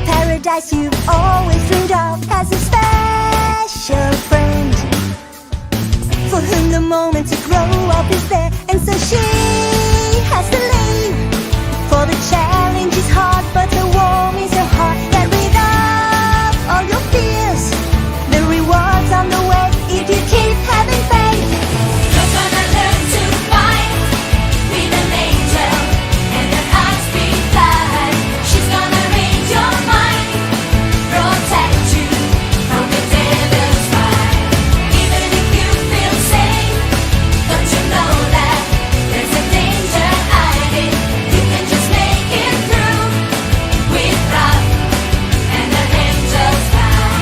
paradise you've always dreamed of has a special friend for whom the moment to grow up is there, and so she has to leave. For the challenge is hard, but the warm is her heart. That rid of all your fears, the rewards on the way if you keep having faith. You're gonna learn to fight with an angel, and her eyes be blind. She's gonna read your mind, protect you from the devil's fire. Even if you feel safe, don't you know that there's a danger hiding? You can just make it through with love and an angel's fire.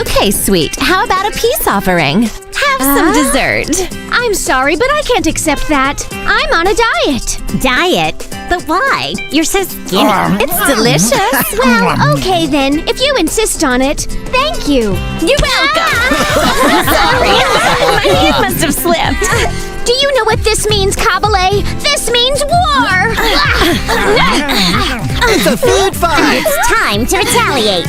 Okay, sweet. How about a peace offering? Have some dessert. I'm sorry, but I can't accept that. I'm on a diet. Diet? But why? You're so skinny. It's delicious. Well, okay then. If you insist on it, thank you. You're welcome. Sorry. My hand must have slipped. Do you know what this means, Kabale? This means war! It's a food fight! It's time to retaliate.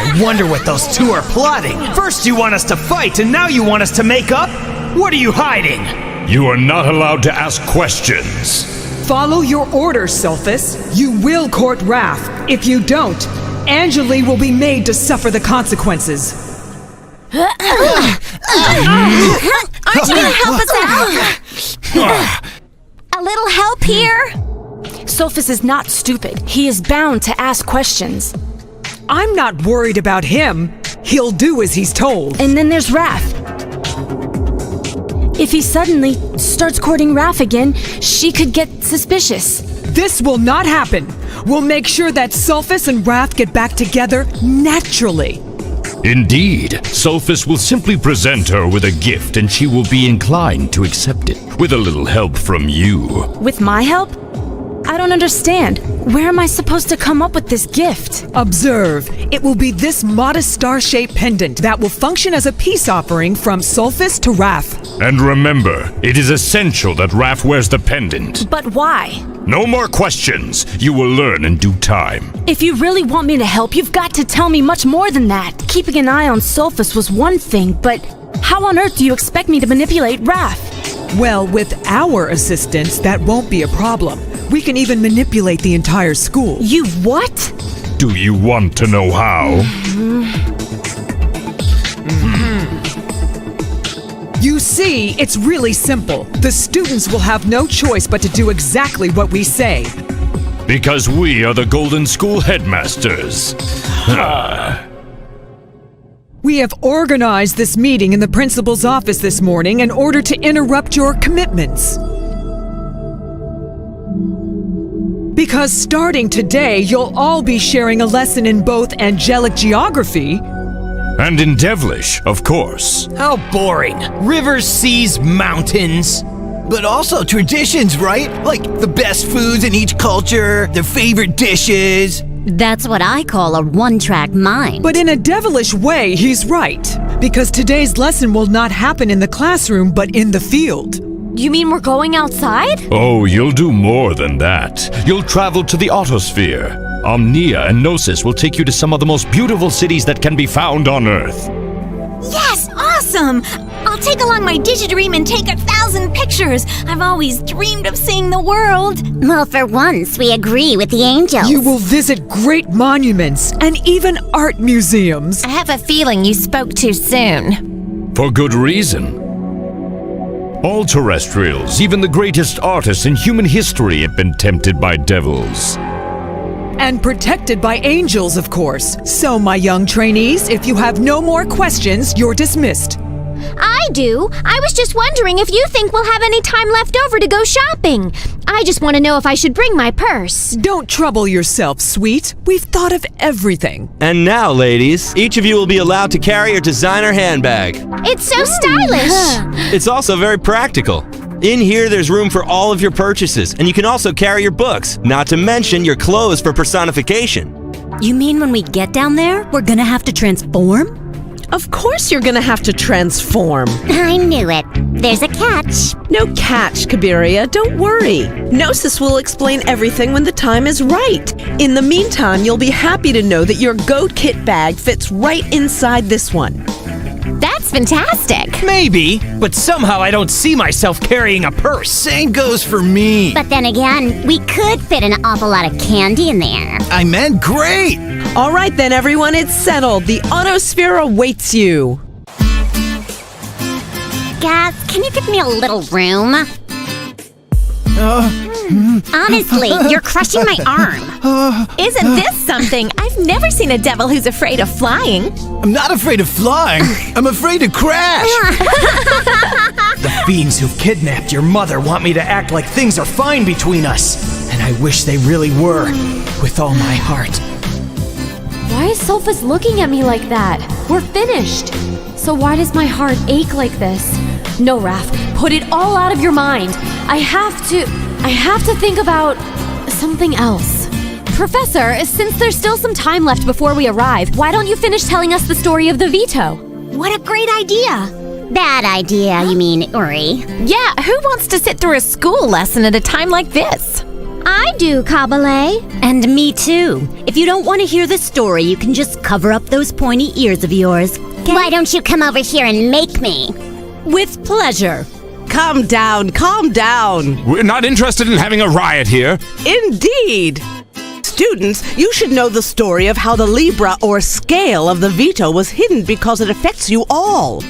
I wonder what those two are plotting. First you want us to fight, and now you want us to make up? What are you hiding? You are not allowed to ask questions. Follow your orders, Sophus. You will court Raph. If you don't, Angeli will be made to suffer the consequences. Aren't you gonna help us out? A little help here? Sophus is not stupid. He is bound to ask questions. I'm not worried about him. He'll do as he's told. And then there's Raph. If he suddenly starts courting Raph again, she could get suspicious. This will not happen. We'll make sure that Sophus and Raph get back together naturally. Indeed, Sulfus will simply present her with a gift and she will be inclined to accept it, with a little help from you. With my help? I don't understand. Where am I supposed to come up with this gift? Observe. It will be this modest star-shaped pendant that will function as a peace offering from Sulfus to Raph. And remember, it is essential that Raph wears the pendant. But why? No more questions. You will learn in due time. If you really want me to help, you've got to tell me much more than that. Keeping an eye on Sulfus was one thing, but how on earth do you expect me to manipulate Raph? Well, with our assistance, that won't be a problem. We can even manipulate the entire school. You what? Do you want to know how? You see, it's really simple. The students will have no choice but to do exactly what we say. Because we are the Golden School headmasters. We have organized this meeting in the principal's office this morning in order to interrupt your commitments. Because starting today, you'll all be sharing a lesson in both angelic geography And in Devilish, of course. How boring. Rivers, seas, mountains. But also traditions, right? Like the best foods in each culture, their favorite dishes. That's what I call a one-track mind. But in a devilish way, he's right. Because today's lesson will not happen in the classroom, but in the field. You mean we're going outside? Oh, you'll do more than that. You'll travel to the Autosphere. Omnia and Gnosis will take you to some of the most beautiful cities that can be found on Earth. Yes, awesome! I'll take along my Digidream and take 1,000 pictures. I've always dreamed of seeing the world. Well, for once, we agree with the angels. You will visit great monuments and even art museums. I have a feeling you spoke too soon. For good reason. All terrestrials, even the greatest artists in human history, have been tempted by devils. And protected by angels, of course. So, my young trainees, if you have no more questions, you're dismissed. I do. I was just wondering if you think we'll have any time left over to go shopping. I just want to know if I should bring my purse. Don't trouble yourself, sweet. We've thought of everything. And now, ladies, each of you will be allowed to carry your designer handbag. It's so stylish. It's also very practical. In here, there's room for all of your purchases, and you can also carry your books, not to mention your clothes for personification. You mean when we get down there, we're gonna have to transform? Of course you're gonna have to transform. I knew it. There's a catch. No catch, Kabiria. Don't worry. Gnosis will explain everything when the time is right. In the meantime, you'll be happy to know that your goat kit bag fits right inside this one. That's fantastic. Maybe, but somehow I don't see myself carrying a purse. Same goes for me. But then again, we could fit an awful lot of candy in there. I meant great. All right then, everyone, it's settled. The Autosphere awaits you. Guys, can you give me a little room? Honestly, you're crushing my arm. Isn't this something? I've never seen a devil who's afraid of flying. I'm not afraid of flying. I'm afraid to crash. The fiends who've kidnapped your mother want me to act like things are fine between us. And I wish they really were, with all my heart. Why is Sophus looking at me like that? We're finished. So why does my heart ache like this? No, Raph, put it all out of your mind. I have to think about something else. Professor, since there's still some time left before we arrive, why don't you finish telling us the story of the veto? What a great idea! Bad idea, you mean, Uri? Yeah, who wants to sit through a school lesson at a time like this? I do, Kabale. And me too. If you don't want to hear the story, you can just cover up those pointy ears of yours. Why don't you come over here and make me? With pleasure. Calm down, calm down. We're not interested in having a riot here. Indeed. Students, you should know the story of how the Libra or scale of the veto was hidden because it affects you all.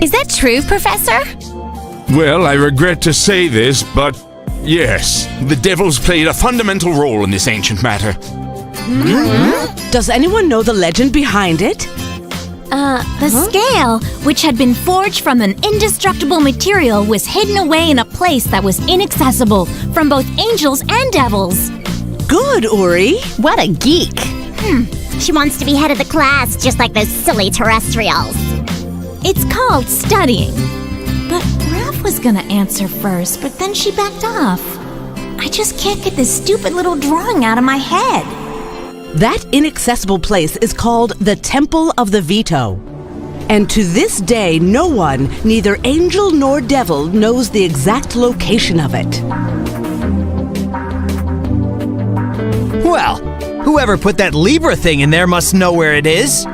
Is that true, Professor? Well, I regret to say this, but yes, the devils played a fundamental role in this ancient matter. Does anyone know the legend behind it? The scale, which had been forged from an indestructible material, was hidden away in a place that was inaccessible from both angels and devils. Good, Uri. What a geek. She wants to be head of the class, just like those silly terrestrials. It's called studying. But Raph was gonna answer first, but then she backed off. I just can't get this stupid little drawing out of my head. That inaccessible place is called the Temple of the Veto. And to this day, no one, neither angel nor devil, knows the exact location of it. Well, whoever put that Libra thing in there must know where it is.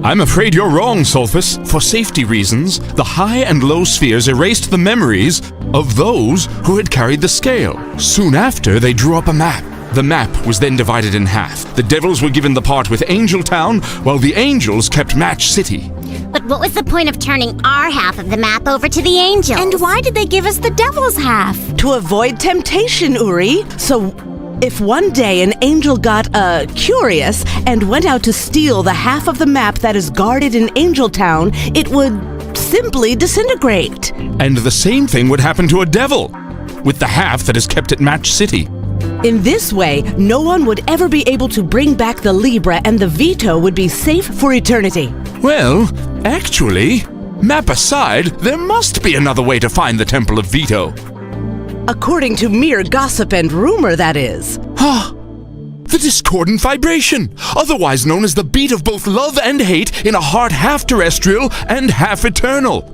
I'm afraid you're wrong, Sulfus. For safety reasons, the high and low spheres erased the memories of those who had carried the scale. Soon after, they drew up a map. The map was then divided in half. The devils were given the part with Angel Town, while the angels kept Match City. But what was the point of turning our half of the map over to the angels? And why did they give us the devil's half? To avoid temptation, Uri. So, if one day an angel got, curious and went out to steal the half of the map that is guarded in Angel Town, it would simply disintegrate. And the same thing would happen to a devil, with the half that is kept at Match City. In this way, no one would ever be able to bring back the Libra and the veto would be safe for eternity. Well, actually, map aside, there must be another way to find the Temple of Veto. According to mere gossip and rumor, that is. The discordant vibration, otherwise known as the beat of both love and hate in a heart half terrestrial and half eternal.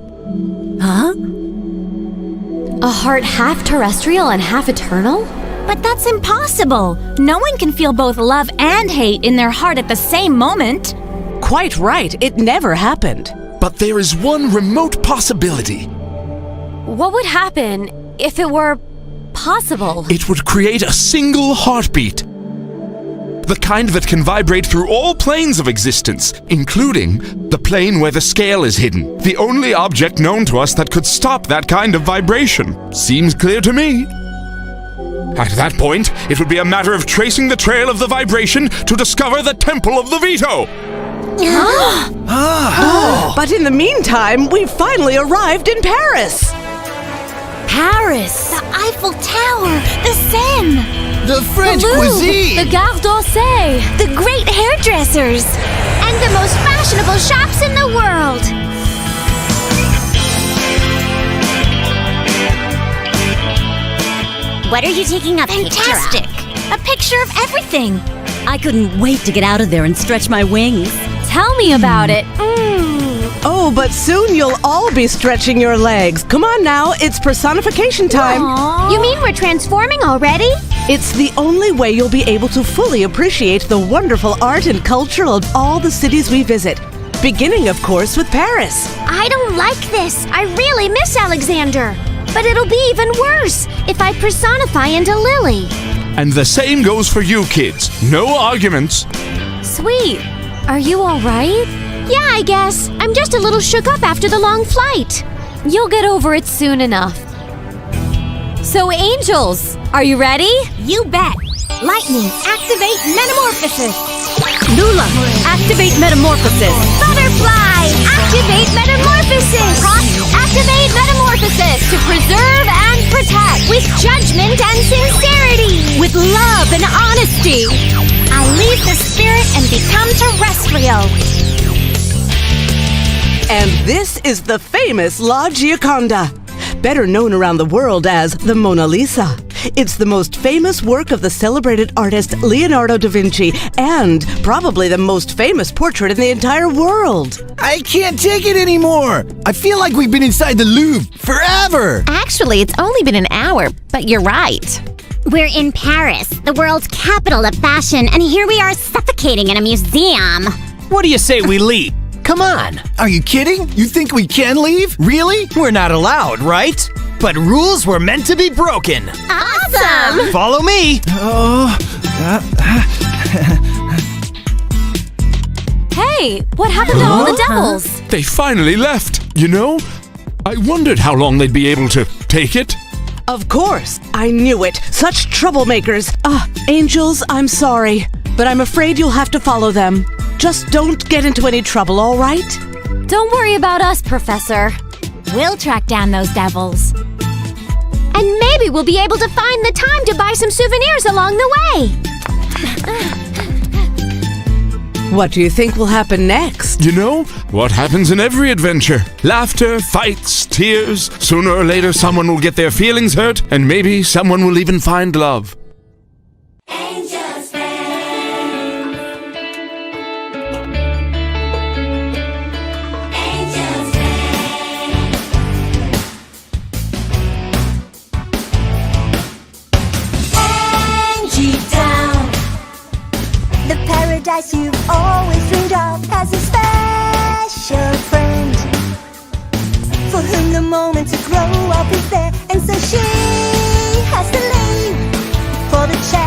A heart half terrestrial and half eternal? But that's impossible. No one can feel both love and hate in their heart at the same moment. Quite right, it never happened. But there is one remote possibility. What would happen if it were possible? It would create a single heartbeat. The kind that can vibrate through all planes of existence, including the plane where the scale is hidden. The only object known to us that could stop that kind of vibration. Seems clear to me. At that point, it would be a matter of tracing the trail of the vibration to discover the Temple of the Veto. But in the meantime, we've finally arrived in Paris. Paris! The Eiffel Tower, the Seine, The French cuisine! The Gare d'Orsay! the great hairdressers. And the most fashionable shops in the world. What are you taking a Fantastic. picture of? A picture of everything. I couldn't wait to get out of there and stretch my wings. Tell me about it. Oh, but soon you'll all be stretching your legs. Come on now, it's personification time. You mean we're transforming already? It's the only way you'll be able to fully appreciate the wonderful art and culture of all the cities we visit. Beginning, of course, with Paris. I don't like this. I really miss Alexander. But it'll be even worse if I personify into Lily. And the same goes for you kids. No arguments. Sweet. Are you all right? Yeah, I guess. I'm just a little shook up after the long flight. You'll get over it soon enough. So, angels, are you ready? You bet. Lightning, activate metamorphosis. Lula, activate metamorphosis. Butterfly, activate metamorphosis. Activate metamorphosis to preserve and protect with judgment and sincerity. With love and honesty. I leave the spirit and become terrestrial. And this is the famous La Gioconda, better known around the world as the Mona Lisa. It's the most famous work of the celebrated artist Leonardo da Vinci and probably the most famous portrait in the entire world. I can't take it anymore! I feel like we've been inside the Louvre forever! Actually, it's only been an hour, but you're right. We're in Paris, the world's capital of fashion, and here we are suffocating in a museum. What do you say we leave? Come on! Are you kidding? You think we can leave? Really? We're not allowed, right? But rules were meant to be broken. Awesome! Follow me! Hey, what happened to all the devils? They finally left. You know, I wondered how long they'd be able to take it. Of course, I knew it. Such troublemakers. Angels, I'm sorry, but I'm afraid you'll have to follow them. Just don't get into any trouble, all right? Don't worry about us, Professor. We'll track down those devils. And maybe we'll be able to find the time to buy some souvenirs along the way. What do you think will happen next? You know, what happens in every adventure? Laughter, fights, tears. Sooner or later, someone will get their feelings hurt, and maybe someone will even find love. The paradise you've always dreamed of has a special friend for whom the moment to grow up is there, and so she has to leave for the chance